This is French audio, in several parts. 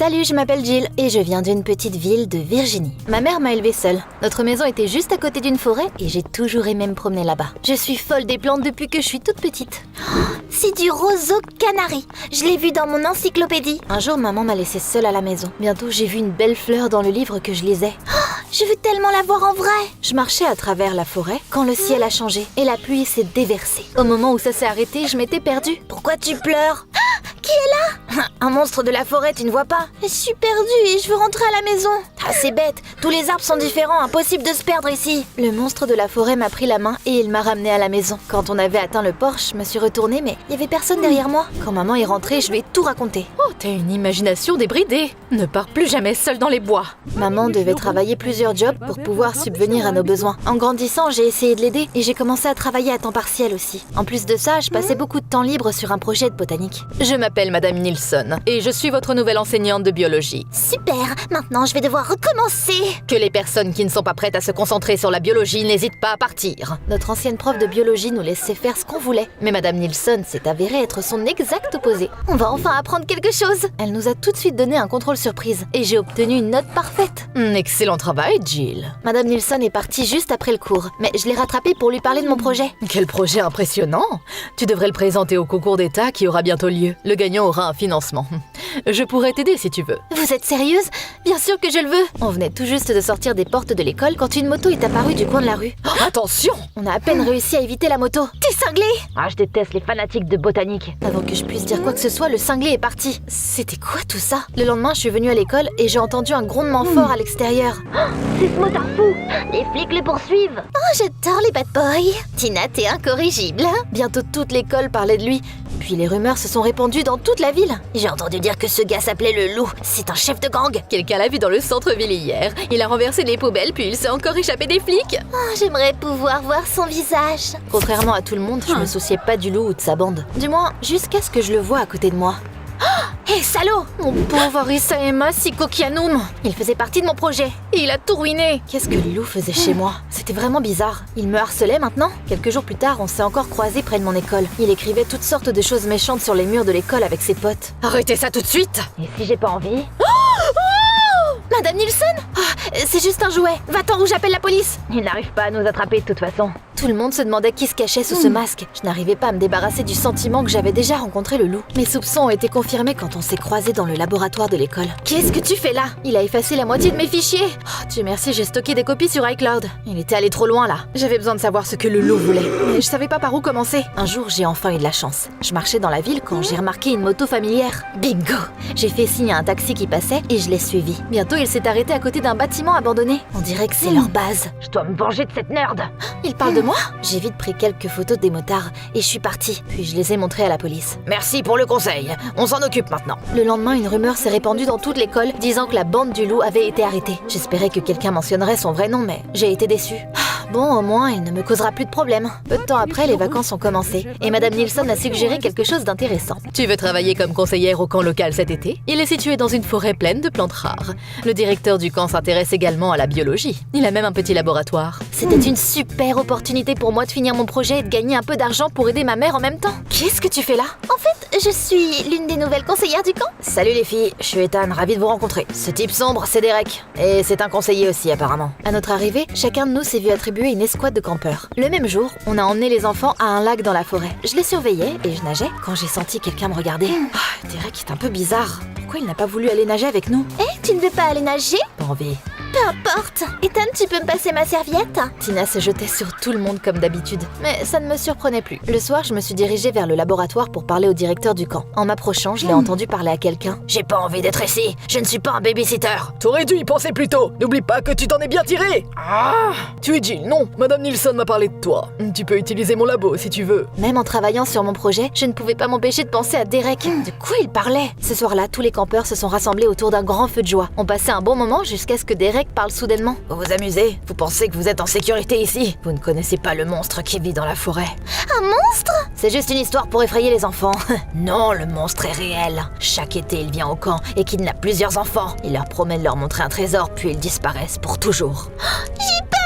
Salut, je m'appelle Jill et je viens d'une petite ville de Virginie. Ma mère m'a élevée seule. Notre maison était juste à côté d'une forêt et j'ai toujours aimé me promener là-bas. Je suis folle des plantes depuis que je suis toute petite. C'est du roseau canari. Je l'ai vu dans mon encyclopédie. Un jour, maman m'a laissée seule à la maison. Bientôt, j'ai vu une belle fleur dans le livre que je lisais. Je veux tellement la voir en vrai. Je marchais à travers la forêt quand le ciel a changé et la pluie s'est déversée. Au moment où ça s'est arrêté, je m'étais perdue. Pourquoi tu pleures? Qui est là? Un monstre de la forêt, tu ne vois pas? Je suis perdue et je veux rentrer à la maison. Ah, c'est bête. Tous les arbres sont différents, impossible de se perdre ici. Le monstre de la forêt m'a pris la main et il m'a ramenée à la maison. Quand on avait atteint le porche, je me suis retournée, mais il y avait personne derrière moi. Quand maman est rentrée, je lui ai tout raconté. Oh, t'as une imagination débridée. Ne pars plus jamais seule dans les bois. Maman devait travailler plusieurs jobs pour pouvoir subvenir à nos besoins. En grandissant, j'ai essayé de l'aider et j'ai commencé à travailler à temps partiel aussi. En plus de ça, je passais beaucoup de temps libre sur un projet de botanique. Je m'appelle Madame Nilsson et je suis votre nouvelle enseignante de biologie. Super, maintenant je vais devoir recommencer. Que les personnes qui ne sont pas prêtes à se concentrer sur la biologie n'hésitent pas à partir. Notre ancienne prof de biologie nous laissait faire ce qu'on voulait. Mais Madame Nilsson s'est avérée être son exact opposé. On va enfin apprendre quelque chose. Elle nous a tout de suite donné un contrôle surprise et j'ai obtenu une note parfaite. Excellent travail, Jill. Madame Nilsson est partie juste après le cours, mais je l'ai rattrapée pour lui parler de mon projet. Quel projet impressionnant! Tu devrais le présenter au concours d'État qui aura bientôt lieu. Le gagnant aura un financement. Je pourrais t'aider si tu veux. Vous êtes sérieuse? Bien sûr que je le veux. On venait tout juste de sortir des portes de l'école quand une moto est apparue du coin de la rue. Oh, attention! On a à peine réussi à éviter la moto. T'es cinglé? Ah, je déteste les fanatiques de botanique. Avant que je puisse dire quoi que ce soit, le cinglé est parti. C'était quoi tout ça? Le lendemain, je suis venue à l'école et j'ai entendu un grondement fort à l'extérieur. C'est ce motard fou. Les flics le poursuivent. Oh, j'adore les bad boys. Tina, t'es incorrigible. Bientôt toute l'école parlait de lui. Puis les rumeurs se sont répandues dans toute la ville. J'ai entendu dire que ce gars s'appelait le Loup. C'est un chef de gang. Quelqu'un l'a vu dans le centre-ville hier. Il a renversé les poubelles puis il s'est encore échappé des flics. Oh, j'aimerais pouvoir voir son visage. Contrairement à tout le monde, je me souciais pas du loup ou de sa bande. Du moins, jusqu'à ce que je le voie à côté de moi. Hé, salaud! Mon pauvre Risaema Sikokianum! Il faisait partie de mon projet. Et il a tout ruiné. Qu'est-ce que le loup faisait chez moi? C'était vraiment bizarre. Il me harcelait maintenant. Quelques jours plus tard, on s'est encore croisés près de mon école. Il écrivait toutes sortes de choses méchantes sur les murs de l'école avec ses potes. Arrêtez ça tout de suite! Et si j'ai pas envie? Madame Nilsson? C'est juste un jouet. Va-t'en ou j'appelle la police. Il n'arrive pas à nous attraper de toute façon. Tout le monde se demandait qui se cachait sous ce masque. Je n'arrivais pas à me débarrasser du sentiment que j'avais déjà rencontré le loup. Mes soupçons ont été confirmés quand on s'est croisés dans le laboratoire de l'école. Qu'est-ce que tu fais là? Il a effacé la moitié de mes fichiers. Oh, Dieu merci, j'ai stocké des copies sur iCloud. Il était allé trop loin là. J'avais besoin de savoir ce que le loup voulait. Mais je savais pas par où commencer. Un jour, j'ai enfin eu de la chance. Je marchais dans la ville quand j'ai remarqué une moto familière. Bingo! J'ai fait signe à un taxi qui passait et je l'ai suivi. Bientôt, il s'est arrêté à côté d'un bâtiment abandonné. On dirait que c'est leur base. Je dois me venger de cette nerd. Il parle de moi? J'ai vite pris quelques photos des motards et je suis partie. Puis je les ai montrées à la police. Merci pour le conseil. On s'en occupe maintenant. Le lendemain, une rumeur s'est répandue dans toute l'école disant que la bande du loup avait été arrêtée. J'espérais que quelqu'un mentionnerait son vrai nom, mais j'ai été déçue. Bon, au moins, il ne me causera plus de problème. Peu de temps après, les vacances ont commencé et Madame Nilsson a suggéré quelque chose d'intéressant. Tu veux travailler comme conseillère au camp local cet été? Il est situé dans une forêt pleine de plantes rares. Le directeur du camp s'intéresse également à la biologie. Il a même un petit laboratoire. C'était une super opportunité pour moi de finir mon projet et de gagner un peu d'argent pour aider ma mère en même temps. Qu'est-ce que tu fais là? En fait, je suis l'une des nouvelles conseillères du camp. Salut les filles, je suis Ethan, ravie de vous rencontrer. Ce type sombre, c'est Derek. Et c'est un conseiller aussi apparemment. À notre arrivée, chacun de nous s'est vu attribuer une escouade de campeurs. Le même jour, on a emmené les enfants à un lac dans la forêt. Je les surveillais et je nageais quand j'ai senti quelqu'un me regarder. Derek est un peu bizarre. Pourquoi il n'a pas voulu aller nager avec nous? Tu ne veux pas aller nager? Pas envie. Peu importe. Ethan, tu peux me passer ma serviette? Tina se jetait sur tout le monde comme d'habitude. Mais ça ne me surprenait plus. Le soir, je me suis dirigée vers le laboratoire pour parler au directeur du camp. En m'approchant, je l'ai entendu parler à quelqu'un. J'ai pas envie d'être ici. Je ne suis pas un babysitter. T'aurais dû y penser plus tôt. N'oublie pas que tu t'en es bien tiré. Ah! Tu es Jill, non? Madame Nilsson m'a parlé de toi. Tu peux utiliser mon labo si tu veux. Même en travaillant sur mon projet, je ne pouvais pas m'empêcher de penser à Derek. De quoi il parlait? Ce soir-là, tous les campeurs se sont rassemblés autour d'un grand feu de joie. On passait un bon moment jusqu'à ce que Derek parle soudainement. Vous vous amusez? Vous pensez que vous êtes en sécurité ici? Vous ne connaissez pas le monstre qui vit dans la forêt. Un monstre? C'est juste une histoire pour effrayer les enfants. Non, le monstre est réel. Chaque été, il vient au camp et kidnappe plusieurs enfants. Il leur promet de leur montrer un trésor, puis ils disparaissent pour toujours. J'ai peur!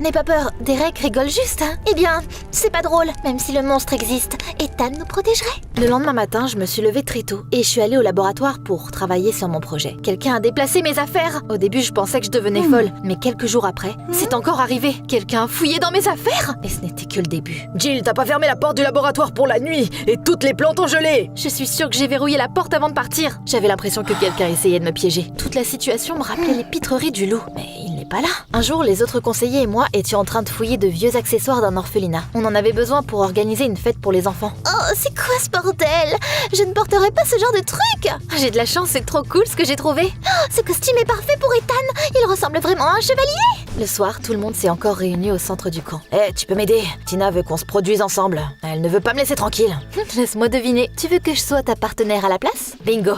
N'aie pas peur, Derek rigole juste, hein. Eh bien, c'est pas drôle, même si le monstre existe. Ethan nous protégerait. Le lendemain matin, je me suis levée très tôt et je suis allée au laboratoire pour travailler sur mon projet. Quelqu'un a déplacé mes affaires. Au début, je pensais que je devenais folle, mais quelques jours après, c'est encore arrivé. Quelqu'un a fouillé dans mes affaires. Et ce n'était que le début. Jill, t'as pas fermé la porte du laboratoire pour la nuit et toutes les plantes ont gelé. Je suis sûre que j'ai verrouillé la porte avant de partir. J'avais l'impression que quelqu'un essayait de me piéger. Toute la situation me rappelait les pitreries du loup. Mais il n'est pas là. Un jour, les autres conseillers et moi étions en train de fouiller de vieux accessoires d'un orphelinat. On en avait besoin pour organiser une fête pour les enfants. Oh, c'est quoi ce bordel? Je ne porterai pas ce genre de truc. J'ai de la chance, c'est trop cool ce que j'ai trouvé. Ce costume est parfait pour Ethan. Il ressemble vraiment à un chevalier. Le soir, tout le monde s'est encore réuni au centre du camp. Eh, tu peux m'aider? Tina veut qu'on se produise ensemble. Elle ne veut pas me laisser tranquille. Laisse-moi deviner. Tu veux que je sois ta partenaire à la place? Bingo.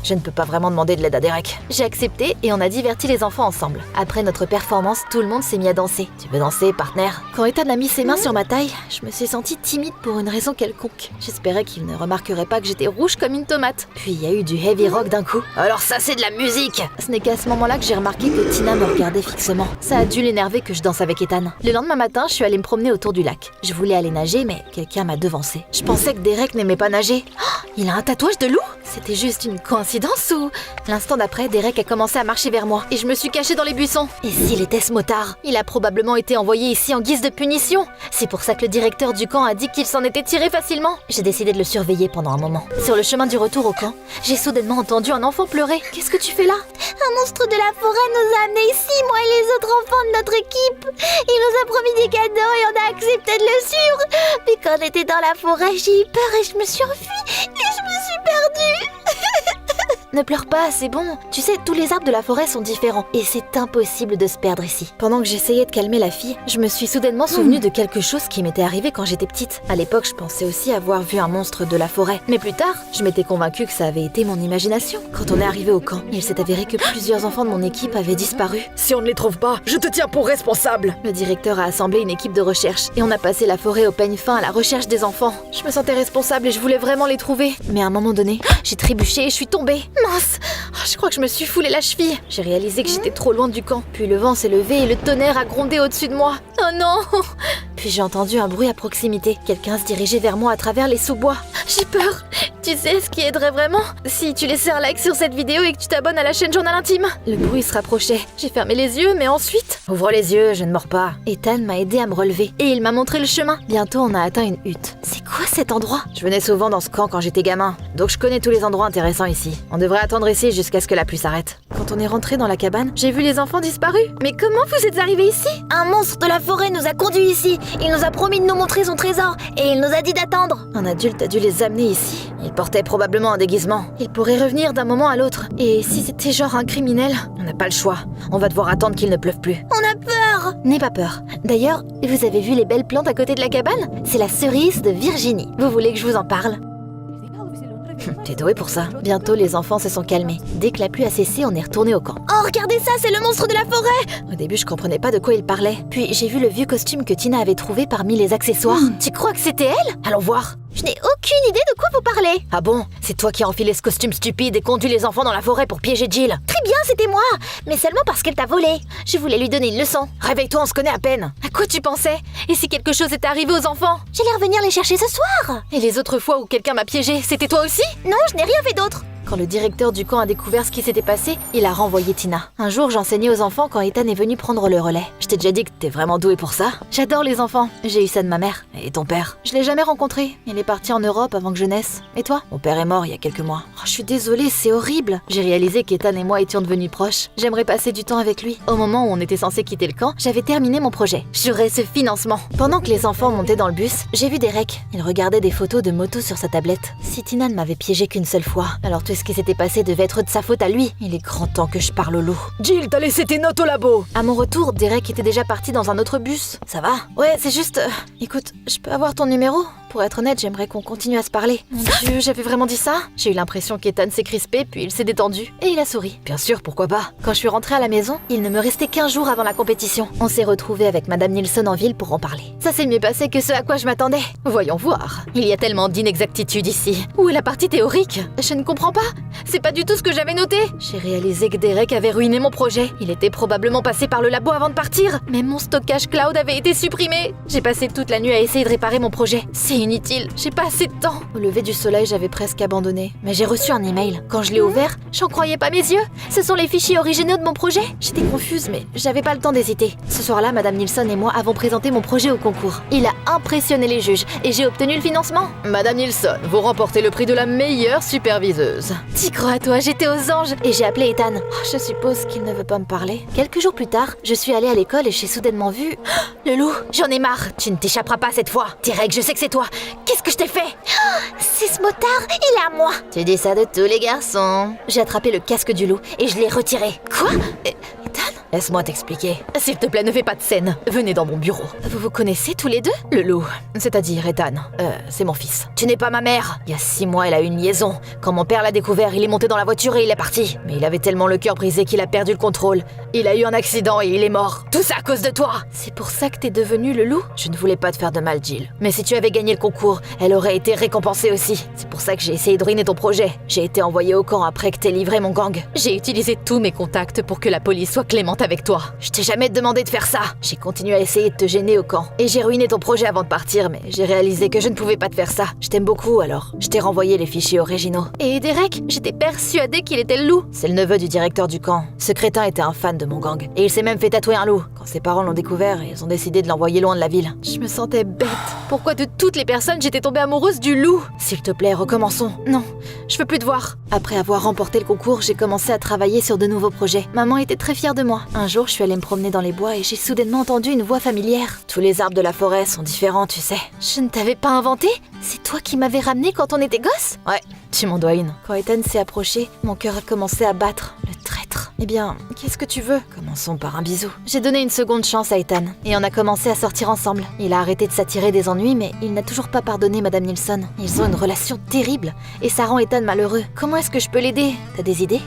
Je ne peux pas vraiment demander de l'aide à Derek. J'ai accepté et on a diverti les enfants ensemble. Après notre performance, tout le monde s'est mis à danser. Tu veux danser, partenaire? Quand Ethan a mis ses mains sur ma taille, je me suis sentie timide pour une raison quelconque. J'espérais qu'il ne remarquerait pas que j'étais rouge comme une tomate. Puis il y a eu du heavy rock d'un coup. Alors ça, c'est de la musique! Ce n'est qu'à ce moment-là que j'ai remarqué que Tina me regardait fixement. Ça a dû l'énerver que je danse avec Ethan. Le lendemain matin, je suis allée me promener autour du lac. Je voulais aller nager, mais quelqu'un m'a devancée. Je pensais que Derek n'aimait pas nager. Oh, il a un tatouage de loup? C'était juste une coïncidence ou... L'instant d'après, Derek a commencé à marcher vers moi et je me suis cachée dans les buissons. Et s'il était ce motard? Il a probablement été envoyé ici en guise de punition. C'est pour ça que le directeur du camp a dit qu'il s'en était tiré facilement. J'ai décidé de le surveiller pendant un moment. Sur le chemin du retour au camp, j'ai soudainement entendu un enfant pleurer. Qu'est-ce que tu fais là? Un monstre de la forêt nous a amenés ici, moi et les autres enfants de notre équipe. Il nous a promis des cadeaux et on a accepté de le suivre. Puis quand on était dans la forêt, j'ai eu peur et je me suis enfuie et je me suis perdue. Ne pleure pas, c'est bon. Tu sais, tous les arbres de la forêt sont différents et c'est impossible de se perdre ici. Pendant que j'essayais de calmer la fille, je me suis soudainement souvenue de quelque chose qui m'était arrivé quand j'étais petite. À l'époque, je pensais aussi avoir vu un monstre de la forêt. Mais plus tard, je m'étais convaincue que ça avait été mon imagination. Quand on est arrivé au camp, il s'est avéré que plusieurs enfants de mon équipe avaient disparu. Si on ne les trouve pas, je te tiens pour responsable. Le directeur a assemblé une équipe de recherche et on a passé la forêt au peigne fin à la recherche des enfants. Je me sentais responsable et je voulais vraiment les trouver. Mais à un moment donné, j'ai trébuché et je suis tombée. Mince! Je crois que je me suis foulé la cheville. J'ai réalisé que j'étais trop loin du camp. Puis le vent s'est levé et le tonnerre a grondé au-dessus de moi. Oh non! Puis j'ai entendu un bruit à proximité. Quelqu'un se dirigeait vers moi à travers les sous-bois. J'ai peur. Tu sais ce qui aiderait vraiment? Si tu laissais un like sur cette vidéo et que tu t'abonnes à la chaîne Journal Intime. Le bruit se rapprochait. J'ai fermé les yeux, mais ensuite... Ouvre les yeux, je ne mords pas. Ethan m'a aidé à me relever et il m'a montré le chemin. Bientôt, on a atteint une hutte. C'est quoi cet endroit? Je venais souvent dans ce camp quand j'étais gamin, donc je connais tous les endroits intéressants ici. On devrait attendre ici jusqu'à ce que la pluie s'arrête. Quand on est rentré dans la cabane, j'ai vu les enfants disparus. Mais comment vous êtes arrivés ici? Un monstre de la forêt nous a conduits ici. Il nous a promis de nous montrer son trésor et il nous a dit d'attendre. Un adulte a dû les amener ici. Il portait probablement un déguisement. Il pourrait revenir d'un moment à l'autre. Et si c'était genre un criminel? On n'a pas le choix. On va devoir attendre qu'il ne pleuve plus. On a peur. N'aie pas peur. D'ailleurs, vous avez vu les belles plantes à côté de la cabane? C'est la cerise de Virginie. Vous voulez que je vous en parle? T'es doué pour ça. Bientôt, les enfants se sont calmés. Dès que la pluie a cessé, on est retourné au camp. Oh, regardez ça, c'est le monstre de la forêt. Au début, je comprenais pas de quoi il parlait. Puis j'ai vu le vieux costume que Tina avait trouvé parmi les accessoires. Tu crois que c'était elle? Allons voir. Je n'ai aucune idée de quoi vous parlez. Ah bon? C'est toi qui as enfilé ce costume stupide et conduit les enfants dans la forêt pour piéger Jill? Très bien, c'était moi. Mais seulement parce qu'elle t'a volé. Je voulais lui donner une leçon. Réveille-toi, on se connaît à peine. À quoi tu pensais? Et si quelque chose était arrivé aux enfants? J'allais revenir les chercher ce soir. Et les autres fois où quelqu'un m'a piégé, c'était toi aussi? Non, je n'ai rien fait d'autre. Quand le directeur du camp a découvert ce qui s'était passé, il a renvoyé Tina. Un jour, j'enseignais aux enfants quand Ethan est venu prendre le relais. Je t'ai déjà dit que t'es vraiment doué pour ça? J'adore les enfants. J'ai eu ça de ma mère. Et ton père? Je l'ai jamais rencontré. Il est parti en Europe avant que je naisse. Et toi? Mon père est mort il y a quelques mois. Oh, je suis désolée, c'est horrible. J'ai réalisé qu'Ethan et moi étions devenus proches. J'aimerais passer du temps avec lui. Au moment où on était censé quitter le camp, j'avais terminé mon projet. J'aurais ce financement. Pendant que les enfants montaient dans le bus, j'ai vu Derek. Il regardait des photos de motos sur sa tablette. Si Tina ne m'avait piégé qu'une seule fois, alors tout ce qui s'était passé devait être de sa faute à lui. Il est grand temps que je parle au loup. Jill, t'as laissé tes notes au labo. À mon retour, Derek était déjà parti dans un autre bus. Ça va? Ouais, c'est juste... Écoute, je peux avoir ton numéro? Pour être honnête, j'aimerais qu'on continue à se parler. Mon Dieu, j'avais vraiment dit ça? J'ai eu l'impression qu'Ethan s'est crispé, puis il s'est détendu. Et il a souri. Bien sûr, pourquoi pas? Quand je suis rentrée à la maison, il ne me restait qu'1 jour avant la compétition. On s'est retrouvés avec Madame Nilsson en ville pour en parler. Ça s'est mieux passé que ce à quoi je m'attendais. Voyons voir. Il y a tellement d'inexactitudes ici. Où est la partie théorique? Je ne comprends pas. C'est pas du tout ce que j'avais noté. J'ai réalisé que Derek avait ruiné mon projet. Il était probablement passé par le labo avant de partir. Mais mon stockage cloud avait été supprimé. J'ai passé toute la nuit à essayer de réparer mon projet. C'est inutile. J'ai pas assez de temps. Au lever du soleil, j'avais presque abandonné. Mais j'ai reçu un email. Quand je l'ai ouvert, j'en croyais pas mes yeux. Ce sont les fichiers originaux de mon projet. J'étais confuse, mais j'avais pas le temps d'hésiter. Ce soir-là, Madame Nilsson et moi avons présenté mon projet au concours. Il a impressionné les juges et j'ai obtenu le financement. Madame Nilsson, vous remportez le prix de la meilleure superviseuse. T'y crois, toi, j'étais aux anges. Et j'ai appelé Ethan. Oh, je suppose qu'il ne veut pas me parler. Quelques jours plus tard, je suis allée à l'école et j'ai soudainement vu... le loup. J'en ai marre. Tu ne t'échapperas pas cette fois. Derek, je sais que c'est toi. Qu'est-ce que je t'ai fait? C'est ce motard, il est à moi. Tu dis ça de tous les garçons. J'ai attrapé le casque du loup et je l'ai retiré. Quoi? Ethan? Laisse-moi t'expliquer. S'il te plaît, ne fais pas de scène. Venez dans mon bureau. Vous vous connaissez tous les deux? Le loup, c'est-à-dire Ethan, c'est mon fils. Tu n'es pas ma mère. Il y a 6 mois, elle a eu une liaison. Quand mon père l'a découvert, il est monté dans la voiture et il est parti. Mais il avait tellement le cœur brisé qu'il a perdu le contrôle. Il a eu un accident et il est mort. Tout ça à cause de toi. C'est pour ça que t'es devenu le loup? Je ne voulais pas te faire de mal, Jill. Mais si tu avais gagné le concours, elle aurait été récompensée aussi. C'est pour ça que j'ai essayé de ruiner ton projet. J'ai été envoyée au camp après que t'aies livré mon gang. J'ai utilisé tous mes contacts pour que la police soit clémente avec toi. Je t'ai jamais demandé de faire ça. J'ai continué à essayer de te gêner au camp. Et j'ai ruiné ton projet avant de partir, mais j'ai réalisé que je ne pouvais pas te faire ça. Je t'aime beaucoup, alors je t'ai renvoyé les fichiers originaux. Et Derek, j'étais persuadée qu'il était le loup. C'est le neveu du directeur du camp. Ce crétin était un fan de mon gang. Et il s'est même fait tatouer un loup. Quand ses parents l'ont découvert, ils ont décidé de l'envoyer loin de la ville. Je me sentais bête. Pourquoi de toutes les personnes, j'étais tombée amoureuse du loup? S'il te plaît, recommençons. Non, je veux plus te voir. Après avoir remporté le concours, j'ai commencé à travailler sur de nouveaux projets. Maman était très fière de moi. Un jour, je suis allée me promener dans les bois et j'ai soudainement entendu une voix familière. Tous les arbres de la forêt sont différents, tu sais. Je ne t'avais pas inventé? C'est toi qui m'avais ramené quand on était gosse? Ouais, tu m'en dois une. Quand Ethan s'est approché, mon cœur a commencé à battre. Le traître. Eh bien, qu'est-ce que tu veux? Commençons par un bisou. J'ai donné une seconde chance à Ethan et on a commencé à sortir ensemble. Il a arrêté de s'attirer des ennuis, mais il n'a toujours pas pardonné Madame Nilsson. Ils ont une relation terrible et ça rend Ethan malheureux. Comment est-ce que je peux l'aider? T'as des idées?